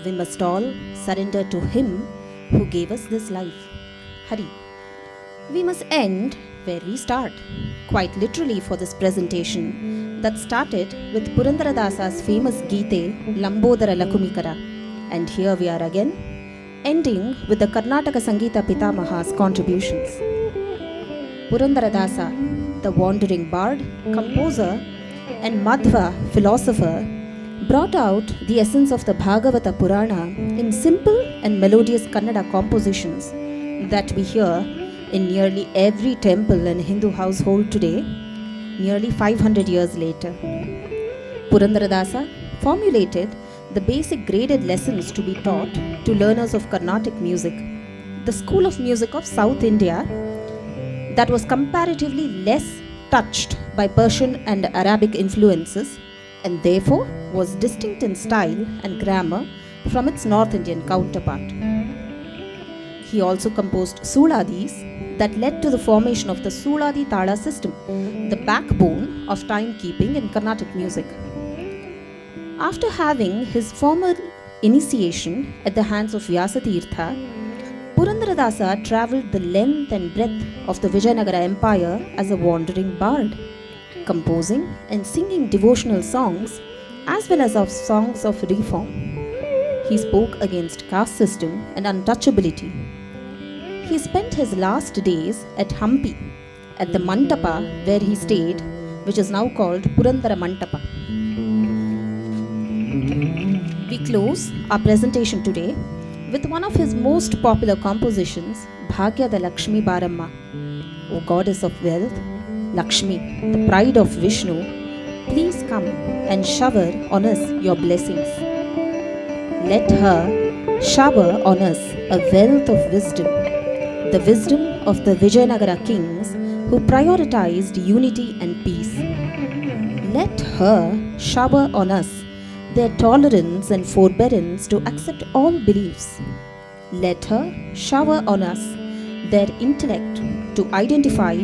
We must all surrender to Him who gave us this life. Hari. We must end where we start, quite literally for this presentation that started with Purandaradasa's famous Geete, Lambodara Lakumikara. And here we are again, ending with the Karnataka Sangeeta Pitamaha's contributions. Purandaradasa, the wandering bard, composer, and Madhva philosopher, brought out the essence of the Bhagavata Purana in simple and melodious Kannada compositions that we hear in nearly every temple and Hindu household today, nearly 500 years later. Purandaradasa formulated the basic graded lessons to be taught to learners of Carnatic music, the school of music of South India that was comparatively less touched by Persian and Arabic influences and therefore was distinct in style and grammar from its North Indian counterpart. He also composed Suladis that led to the formation of the Suladi Tala system, the backbone of timekeeping in Carnatic music. After having his formal initiation at the hands of Vyasatirtha, Purandaradasa travelled the length and breadth of the Vijayanagara Empire as a wandering bard, composing and singing devotional songs as well as of songs of reform. He spoke against caste system and untouchability. He spent his last days at Hampi, at the Mantapa where he stayed, which is now called Purandara Mantapa. We close our presentation today with one of his most popular compositions, Bhagyada Lakshmi Baramma. O goddess of wealth, Lakshmi, the pride of Vishnu, please come and shower on us your blessings. Let her shower on us a wealth of wisdom, the wisdom of the Vijayanagara kings who prioritized unity and peace. Let her shower on us their tolerance and forbearance to accept all beliefs. Let her shower on us their intellect to identify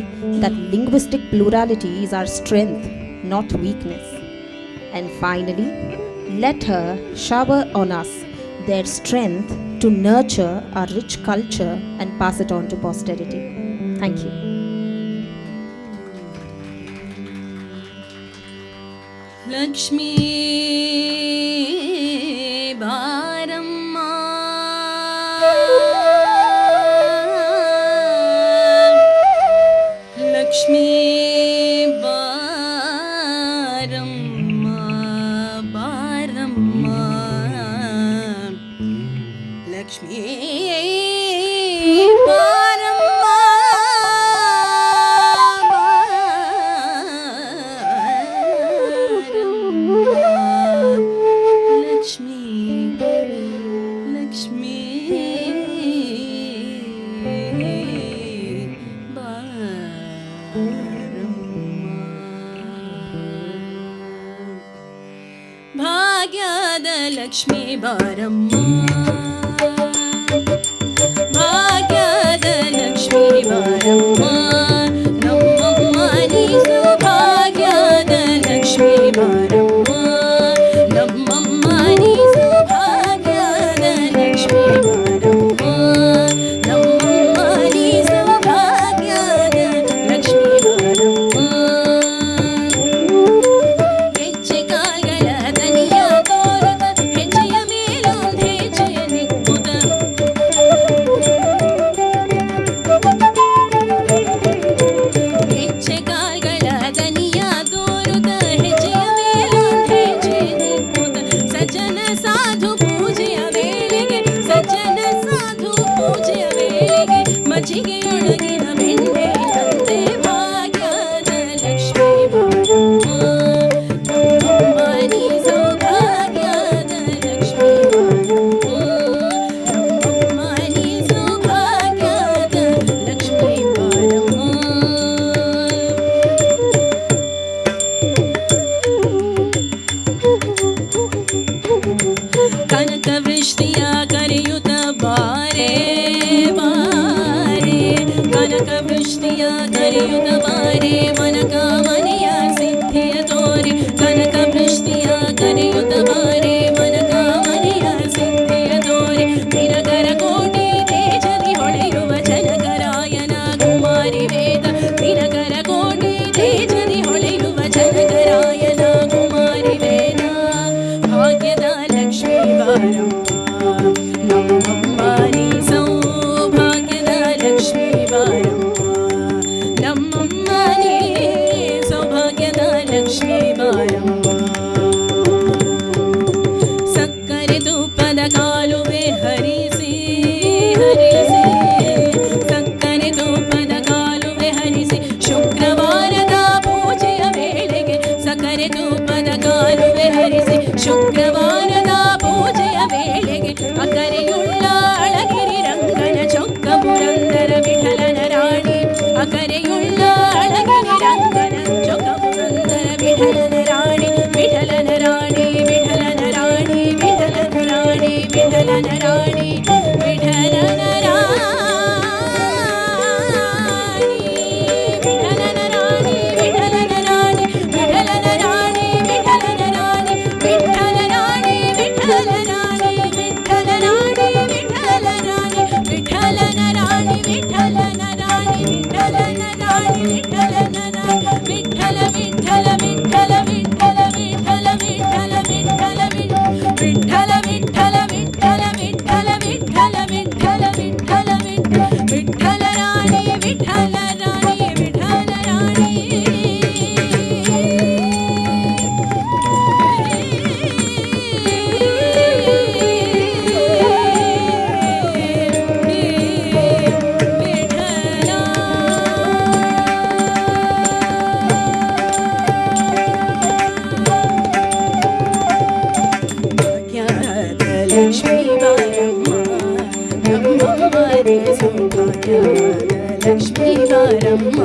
that linguistic plurality is our strength, not weakness. And finally, let her shower on us their strength to nurture our rich culture and pass it on to posterity. Thank you. Lakshmi Baramma, Lakshmi Baramma, Baramma, Lakshmi Baramma, Lakshmi, Lakshmi Baramma, Bhagyada Lakshmi Baramma, Bhagyada Lakshmi Baramma, Nammamma Nisu Bhagyada Lakshmi Baramma, Nammamma Nisu Bhagyada Lakshmi Baramma, Nammamma Nisu Bhagyada Lakshmi Baramma. ಹೆಜ್ಜೆ ಕಾಲ್ಗಳ ದನಿಯ ತೋರುತ್ತ ಹೆಜ್ಜೆಯ ಮೇಲೊಂದು ಹೆಜ್ಜೆಯ ನಿಕ್ಕುತ್ತ ಹೆಜ್ಜೆ ಕಾಲ್ಗಳ ದನಿಯ ತೋರುತ್ತ ಹೆಜ್ಜೆಯ ಮೇಲೊಂದು ಹೆಜ್ಜೆಯ ನಿಕ್ಕುತ್ತ ಸಜ್ಜನ ಸಾಧು ಪೂಜೆಯ ವೇಳೆಗೆ ಸಜ್ಜನ ಸಾಧು ಪೂಜೆಯ ವೇಳೆಗೆ ಮಜ್ಜಿಗೆಯೊಳಗಿನ ಬೆಣ್ಣೆ ತಂದೆ ಭಾಗ್ಯದ ಲಕ್ಷ್ಮೀ ಬಾರಮ್ಮ. ನಮ್ಮಮ್ಮ ನೀ ಸೌಭಾಗ್ಯದ ಲಕ್ಷ್ಮೀ ಬಾರಮ್ಮ. ನಮ್ಮಮ್ಮ ನೀ ಸೌಭಾಗ್ಯದ ಲಕ್ಷ್ಮೀ ಬಾರಮ್ಮ. ಕನಕ ವೃಷ್ಟಿಯ ಕರೆಯುತ್ತ ಬಾರೆ ಬಾರೆ, ಕನಕ ವೃಷ್ಟಿಯ ಕರೆಯುತ್ತ ಬಾರೆ, ಮನಕ ಮನೆಯ ಸಿದ್ಧಿಯ ತೋರೆ, ಕನಕ ವೃಷ್ಟಿಯ ಕರೆ ಲಕ್ಷ್ಮೀ ಬಾರಮ್ಮ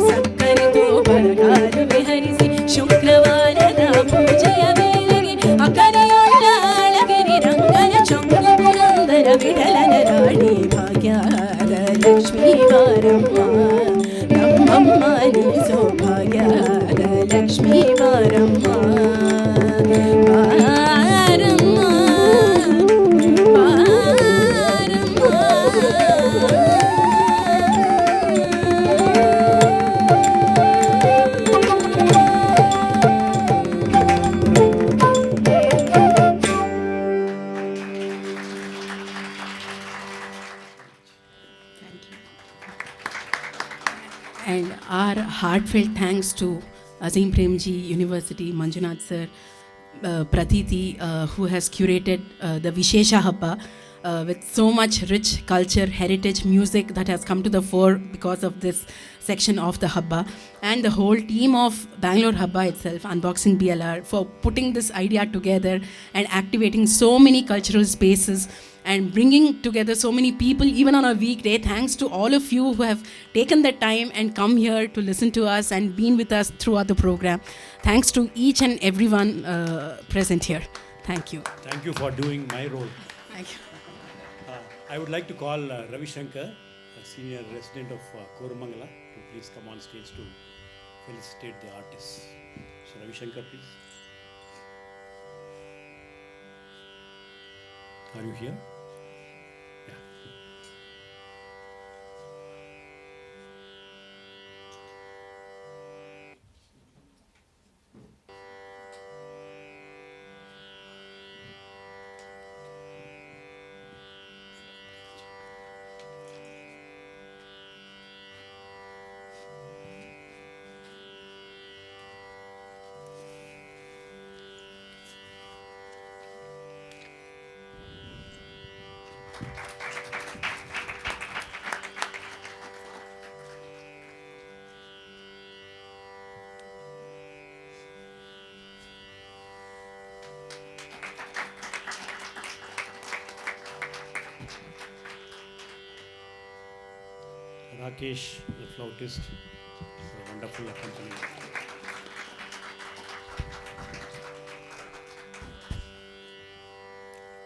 ಸಕ್ಕರೆತು ಬರಗಾಲು ವಿಹರಿಸಿ ಶುಕ್ರವಾರದ ಪೂಜೆಯ ವೇಳೆಗೆ ಅಕರೆಯುಳ್ಳ ಅಳಗಿರಿ ರಂಗನ ಚೊಂಗು ಪುರಂದರ ವಿಠಲನ ರಾಣಿ ಭಾಗ್ಯದ ಲಕ್ಷ್ಮೀ ಬಾರಮ್ಮ ನಮ್ಮಮ್ಮ ನೀ ಸೌಭಾಗ್ಯದ ಲಕ್ಷ್ಮೀ ಬಾರಮ್ಮ ಬಾರಮ್ಮ And our heartfelt thanks to Azim Premji University, Manjunath sir, Pratiti, who has curated the Vishesha Habba with so much rich culture, heritage, music that has come to the fore because of this section of the Habba, and the whole team of Bangalore Habba itself, Unboxing BLR, for putting this idea together and activating so many cultural spaces and bringing together so many people even on a weekday. Thanks to all of you who have taken the time and come here to listen to us and been with us throughout the program. Thanks to each and everyone present here. Thank you. Thank you for doing my role. Thank you. I would like to call Ravi Shankar, a senior resident of Koramangala, to please come on stage to felicitate the artists. So Ravi Shankar, please. Are you here? Yeah. Rakesh, the flautist, is a wonderful accompaniment.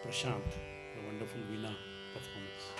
Prashant, a wonderful Veena performance.